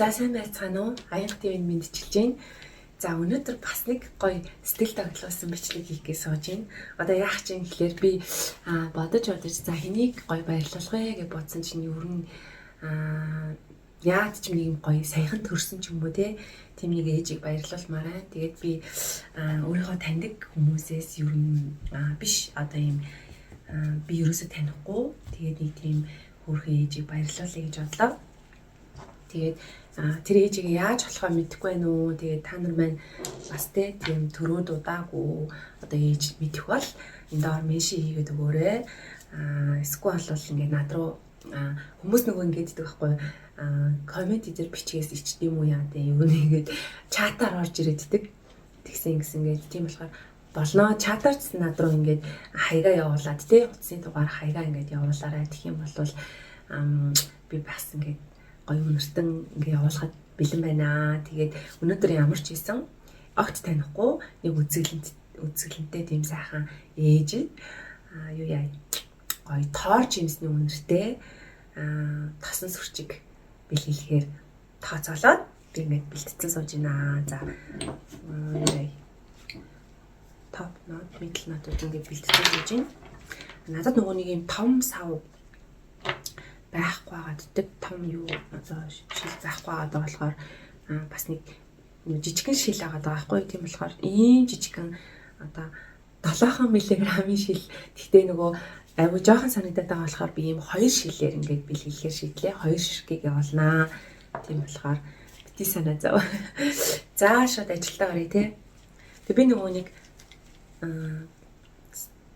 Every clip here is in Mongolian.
За сайн байцгаана уу? Аянга ТV-ийн мэдчилж байна. За өнөөдөр бас нэг гоё сэтгэл дагуулсан бичлэг хийх гэж сууж байна. Одоо яах чинь гэхлээр би бодож за хэнийг гоё баярлуулах вэ гэж бодсон чинь ер нь яад ч нэг юм гоё саяхан төрсөн ч юм уу те. Тийм нэг ээжийг баярлуулмаар байна. Тэгээд би өөрийнхөө таньдаг хүмүүсээс ер нь биш одоо юм би ерөөсөө танихгүй. Тэгээд нэг тийм хөөрхөн ээжийг баярлуулъя гэж бодлоо. Тэгээд тэр ээжийг яаж болохоо мэдэхгүй байна уу. Тэгээд та нар маань бас тийм төрөөд удаагүй одоо ээж мэдэх бол энэ доор меншн хийгээд өгөөрэй. Эсвэл бол ингээд над руу хүмүүс нөгөө ингээд гэдэг байхгүй комент дээр бичгээс ичдэг юм уу яа гэдэг юу нэгээд чатаар орж ирээддэг. Тэгсэн ингээд тийм болохоор болно. Чатаар ч над руу ингээд хаягаа явуулаад тий утасны дугаар хаягаа ингээд явуулаарай. Тэгэх юм бол би бас ингээд гоё өнөртөн ингээ явуулахад бэлэн байна. Тэгээд өнөөдөр ямар ч хийсэн огт танихгүй нэг үзэсгэлэнтэй тийм сайхан ээж юу яа гоё тоорч юмсны үнэртэй тасан сүрчиг бэлгэлэхээр тооцоолоод би ингээд бэлтгэсэн сууж байна. За топ нот middle нотууд ингээд бэлтгэсэн сууж байна. Надад нөгөө нэг юм том сав байхгүй байгаад том юу одоо шил байхгүй байгаад болохоор бас нэг жижигхэн шил байгаад байгаа байхгүй. Тийм болохоор ийм жижигхэн одоо 7 мг-ийн шил. Гэхдээ нөгөө айгуу жоохон санагдаад байгаа болохоор би ийм 2 шилээр ингээд бэлгэлэхээр шийдлээ. 2 ширхгийг явуулнаа. Тийм болохоор бити санаа зав. За шууд ажилдаа оръё те. Тэг би нөгөө нэг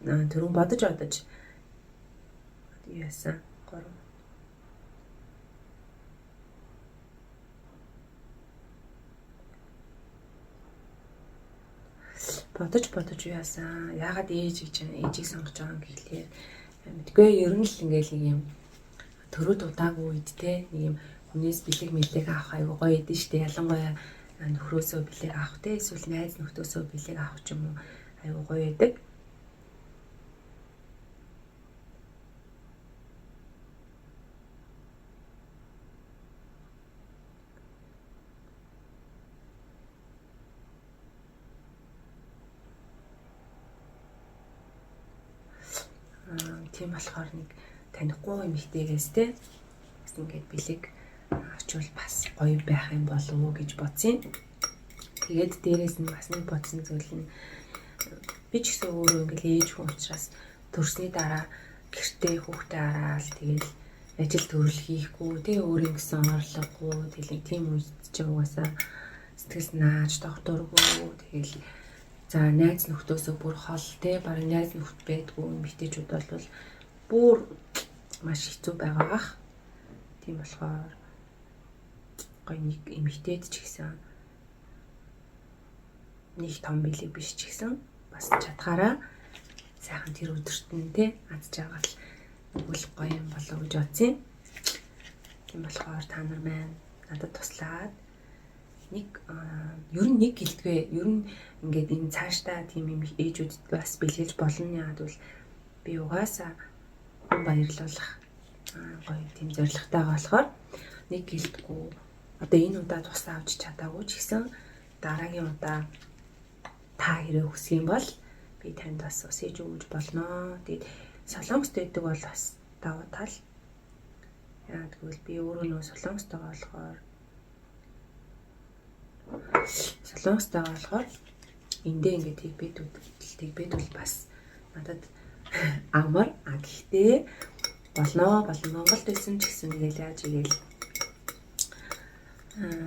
түрүүн бодож яасан 3 бодож яасан. Яагаад ээжийг сонгож байгаа юм гэхлээр мэдгүй ер нь л ингээл нэг юм төрөд удаагүй үед те нэг юм хүнээс бэлэг авах айгуу гоё идэв штэ. Ялангуяа нөхрөөсөө бэлэг авах те эсвэл найз нөхдөөсөө бэлэг авах ч юм уу айгуу гоё идэг. Тийм болохоор нэг танихгүй эмэгтэйгээс те бас ингээд бэлэг авчвал бас гоё байх юм болов уу гэж бодсон. Тэгээд дээрээс нь бас нэг бодсон зүйл нь би ч гэсэн өөрөө ингээд ээж хүн учраас төрсний дараа гэртээ хүүхдээ араал тэгэл ажил төрөл хийхгүй тэгээ өөрийн гэсэн орлогогүй тэгэл тийм үед ч угаасаа сэтгэл нааж докторгүй тэгэл за найз нөхдөөсөө бүр хол те бараг найз нөхд байдгүй эмэгтэйчүүд бол бүр маш хэцүү байгаа бах. Тийм болохоор гоё нэг эмэгтэйд ч гэсэн нэг том бэлэг биш ч гэсэн бас чадхаараа сайхан тэр өдөрт нь те аз жаргал өгөх гоё юм болов гэж бодсон. Тийм болохоор та нар маань надад туслаад нэг ер нь нэг гэлтгээ ер нь ингээд энэ цаашдаа тийм юм ээжүүдэд бас бэлгэлж болно яагаад бол би угаасаа баярлуулах гоё тийм зорилготой болохоор нэг гэлтгүй одоо энэ удаа тусаа авч чадаагүй ч гэсэн дараагийн удаа та хэрэг хүсэх юм бол би танд бас ус ээж өгч болно. Тэгээд солонгост байдаг бол бас давуу тал. Яа тэгвэл би өөрөө нөө солонгост байгаа болохоор эндээ ингээд тэгбэдүүл бас надад амар гэхдээ болно Монголд байсан ч гэсэн тэгэл яаж игээл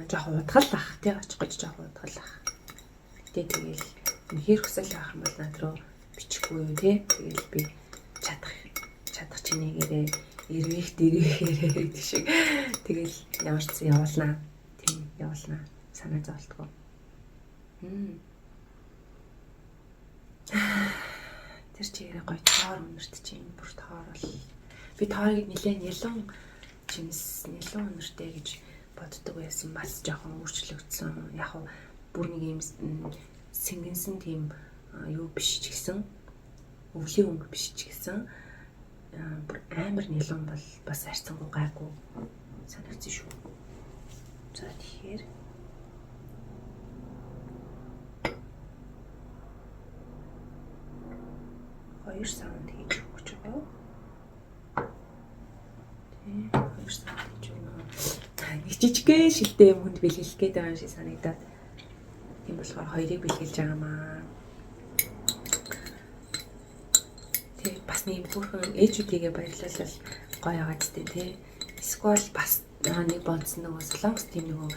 жоохон удгалах тий очих гэж жоохон удгалах. Тэгэл үнэхээр хүсэл авах юм бол над руу бичихгүй юу тий. Тэгэл би чадах чинээгээрээ эрвэх дэрээхээрээ гэдэг шиг тэгэл ямар ч явуулнаа. Тийм явуулнаа. Санаа зовлтгоо. Тэр чигээр гоё тоор өнөрт чинь бүр тоор бол би тоорыг нэлээд нэлон өнөртэй гэж боддог байсан. Бас жоохон өөрчлөгдсөн. Яг нь бүр нэг юм сэнгэнсэн тийм юу биш ч гэсэн өвлийн өнгө биш ч гэсэн бүр амар нэлон бол бас арцсангүй гайгүй санагдсан шүү. За тэгэхээр 2 саунд хийж өгч байгаа. Тэгээ 2 саунд хийж өгнө. Нэг жижигхэн шилтэй юм хүнд бэлгэлэх гээд байгаа юм шиг санагдаад. Тийм болохоор 2-ыг бэлгэлж байгаамаа. Тэгээ бас нэг бүрхэн ээжүүдийгээ баярлуулал гоё байгаа ч тий. Эсвэл бас нэг бонцсон нөгөө солонгос тийм нөгөө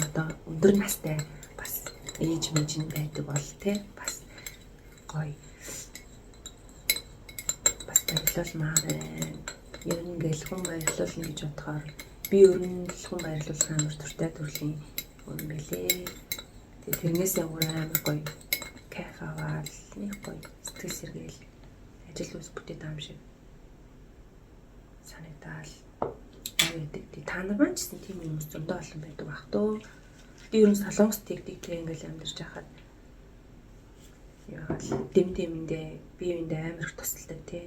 одоо өндөр настай бас ээж мэж байдаг бол тий бас гоё бас баярлуулмаар байна. Ер нь ингээл хүн баярлуулна гэж бодохоор би ер нь хүн баярлуулах амар туртай төрлийн юм бэлээ. Тэгээ тэрнээс ямар амар гоё кайф аваад нэг гоё сэтгэл сэргээл ажил үс бүтээд байгаа юм шиг санагдал байдаг. Та нар маань ч гэсэн тийм юм зөндөө олон байдаг бах төө. Би ер нь солонгос техниктэй ингээл амьдарч байхад яагаад дэмдээ биеиндээ амар их тусалдаг тий.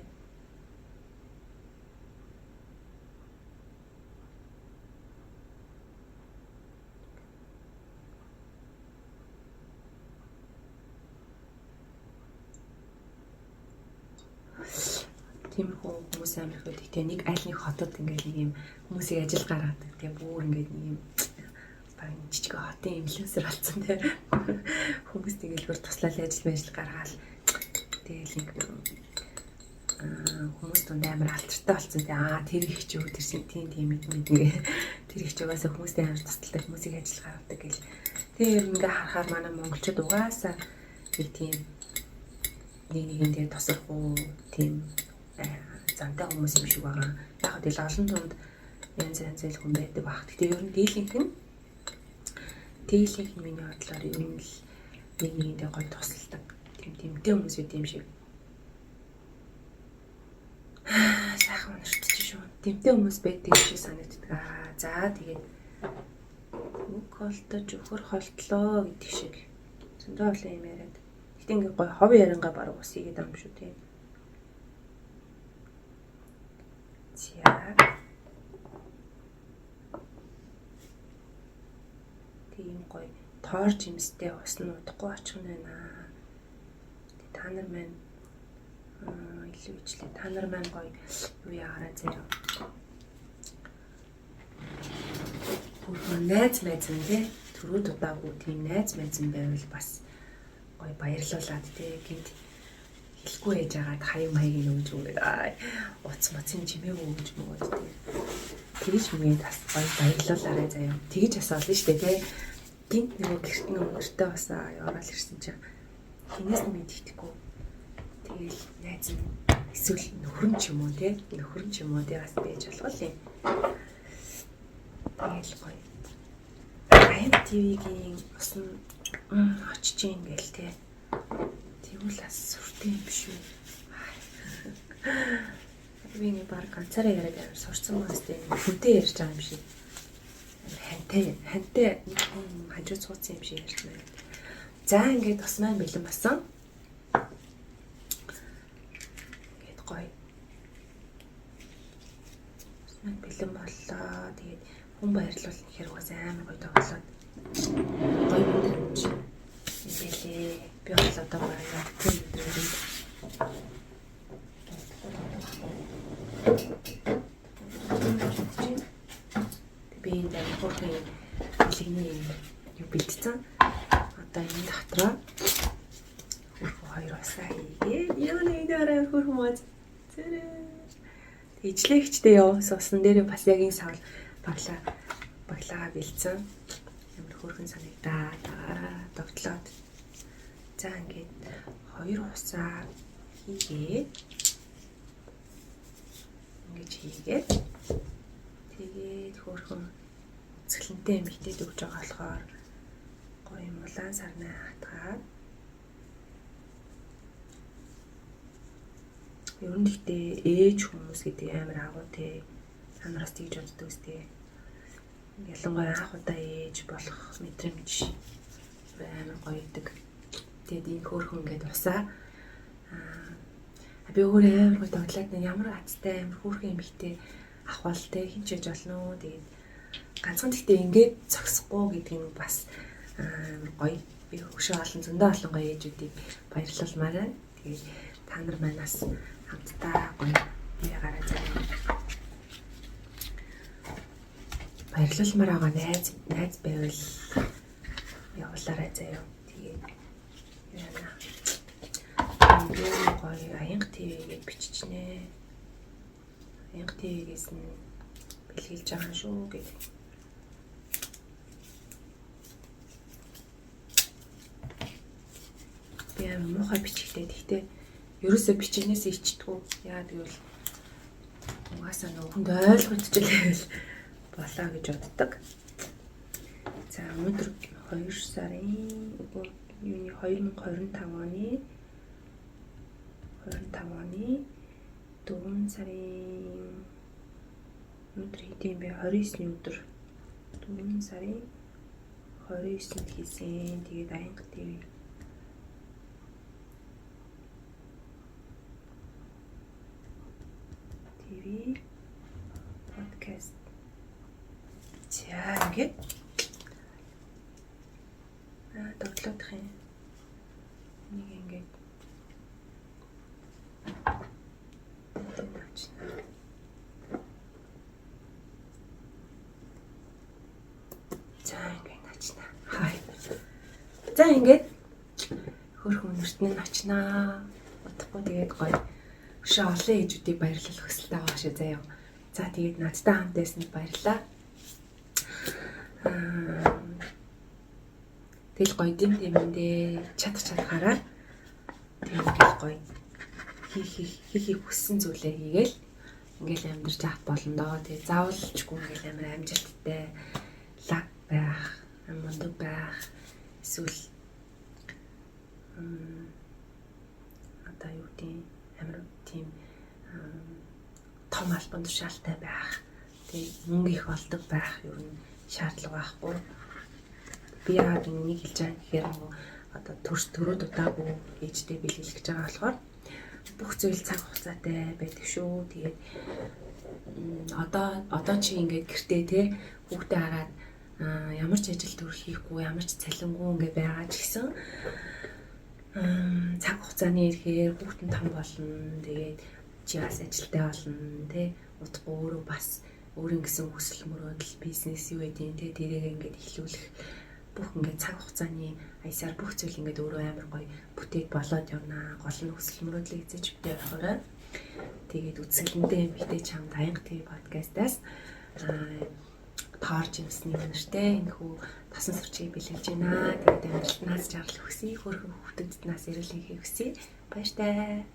Тиймэрхүү хүмүүс амар их байдаг тий. Нэг аль нэг хотод ингээл нэг юм хүмүүсийг ажил гаргадаг тий. Бүр ингээд нэг юм баг жижиг хотын инфлюенсер болсон тий. Хүмүүс тэгэл бүр туслал ажил гаргаал. Тэгэл нэг хүмүүс дунд амар алдартай болсон тий. Тэр их ч юу тэр тийм мэднэ. Тэр их ч угаасаа хүмүүстэй амар тусалдаг хүмүүсийг ажил гаргадаг гэл. Тэр ингээ харахаар манай монголчууд угаасаа нэг тийм нэгэндээ тусах уу тийм зантай хүмүүс юм шиг байгаа. Яг тэгэл олон тунд янз янз хүн байдаг баг. Гэтэ ер нь дийлийнх нь миний бодлоор ер нь л нэгэндээ гоё тусалдаг. Тийм тэмтэй хүмүүс үт юм шиг. Сайхан уншиж шүү. Тэмтэй хүмүүс байдаг шиг санагддаг. За тэгээд үг холдож өхөр холтлоо гэдэг шиг зөндөө олон юм яриад. Гэтэ ингээ гоё хов яриангаа баруун ус игээд байгаа юм шүү тийм. Тийм гоё тоор жимстэй ус нь удахгүй очих нь байна. Та нар маань илүү ичлээ. Та нар маань гоё юу яараа заяа. Бүр найз мэзэн тий. Түрүү дудаагүй тийм найз мэзэн байвал бас гоё баярлуулад тий. Гинт хэлэхгүй ээж агаад хаяг маягийг өгж өгөөд уц моцын чимээгүй өгж мөгөөд тий. Тэгж минь бас гоё баярлуулаарай заяа. Тэгж асаална шүү дээ тий. Гинт нэг гэртний өнгөртөө бас ороод ирсэн чинь хинээс нь мэдчихгүй. Тэгэл найз нь эсвэл нөхөр ч юм уу тий. Нөхөр ч юм уу тий бас байж болох юм. Тэгэл гоё. Айн ТV-гийн ус нь очиж ийн гээл тий. Тэгвэл бас суртын юм биш үү? Би нэг баг ганцаараа яриад амар сурцсан маас тий. Хүнтэй ярьж байгаа юм шиг. Хантай хажуу цууцсан юм шиг ярьж байна. За ингээд бас маань бэлэн басан. Ингээд гоё. Бас маань бэлэн боллоо. Тэгээд хүн баярлуулна гэхээр угсаа амар гоё тоглоод. Гоё мэдэрч. Ингээл би бол одоо гоё тийм өдрөөр би энэ хөрхөн бэлгэний юу бэлдсэн. Одоо энэ дотроо хөрхөн хоёр усаа хийгээд яа нэг дараа хөрхөн мод зэрэг ижлэгчтэй явсан усан дээр бас яг энэ савл баглаа бэлдсэн. Ямар хөрхөн санагдаа тогтлоод. За ингээд хоёр усаа хийгээд ингэж хийгээд тэгээд хөөрхөн цэглэнтэй юм хитээд өгч байгаа болохоор гоё юм улаан сарнаа хатгаад ер нь гэхдээ ээж хүмүүс гэдэг амар агуу те санаараас тийж боддог үстэй ялангуяа анх удаа ээж болох мэдрэмж амар гоё идэг. Тэгээд энэ хөөрхөн ингээд усаа би өөрөө амар гоё тоглоод ямар азтай амар хөөрхөн юм ихтэй ахвал те хинчээж болно. Тэгээд ганцхан гэхдээ ингээд зогсохгүй гэдэг нь бас гоё. Би өшөө олон зөндөө олон гоё ээжүүдийг баярлалмаар байна. Тэгээд та нар манаас хамтдаа гоё бие гараа заяа. Баярлалмаар байгаа найз байвал явуулаарай заяа. Тэгээд яана. Ингээд гоё аянга ТV-гээ биччихнэ. Аянга ТV-гээс нь бэлгэлж байгаа шүү гэдэг. Би муухай бичихлээ. Гэхдээ ерөөсөө бичигнээсээ ичдэггүй. Яа гэвэл угаасаа нүхэнд ойлгогдчихлээ болоо гэж боддог. За өнөөдөр 2 сарын юуны 2025 оны 4 сарын өнөөдөр хэдийн бэ 29-ний өдөр 4 сарын 29-нд хийсэн. Тэгээд аянга TV подкаст. За ингээд доглоодох юм. Нэг ингээд За ингээд хөрх өнөрт нь очнаа. Утахгүй тэгээд гоё. Өшөө олон ээжүүдийг баярлах хүсэлтэй байгаа шүү заяа. За тэгээд надтай хамт байсанд баярлалаа. Тэгэл гоё дэмэндээ чадхаараа тэгээд гоё хийх хүссэн зүйлээ хийгээл ингээл амьдарч авах болно доо. Тэгээд заавалчгүй ингээл амар амжилттай лаг байх, мундаг байх эсвэл одоо юу гэдэг амар тийм том албан тушаалтай байх. Тэгээд мөнгө их олдог байх юу н шаардлага байхгүй. Би яагаад энийг хэлж байгаа гэхээр одоо төрөө дутаагүй ээжтэй бэлгэлж байгаа болохоор бүх зүйл цаг хугацаатай байдаг шүү. Тэгээд одоо чи ингээд гэртээ те хүүхдээ хараад ямар ч ажил төр хийхгүй, ямар ч цалингүй ингээд байгаа ч гэсэн цаг хугацааны ихээр хүүхдэн том болно. Тэгээд чи бас ажилтай болно те. Утгагүй өөрөө бас өөрийн гэсэн хүсэл мөрөөдөл бизнес юу гэдэг те тэрийг ингээд эхлүүлэх бүх ингээд цаг хугацааны аясаар бүх зүйл ингээд өөрөө амар гоё бүтээд болоод явна. Гол нь хүсэл мөрөөдлийг эзэж битээ явахаараа тэгээд үсгэлэндээ битээ чамд аянга TV подкастаас таарч юмсны нэртэй энэхүү тасан сурчийг бэлгэлж байна. Тэгээд амжилтнаас жаргал хүсье. Хөөрхөн хүүхдэд нас эрүүл хийхийг хүсье. Баяртай.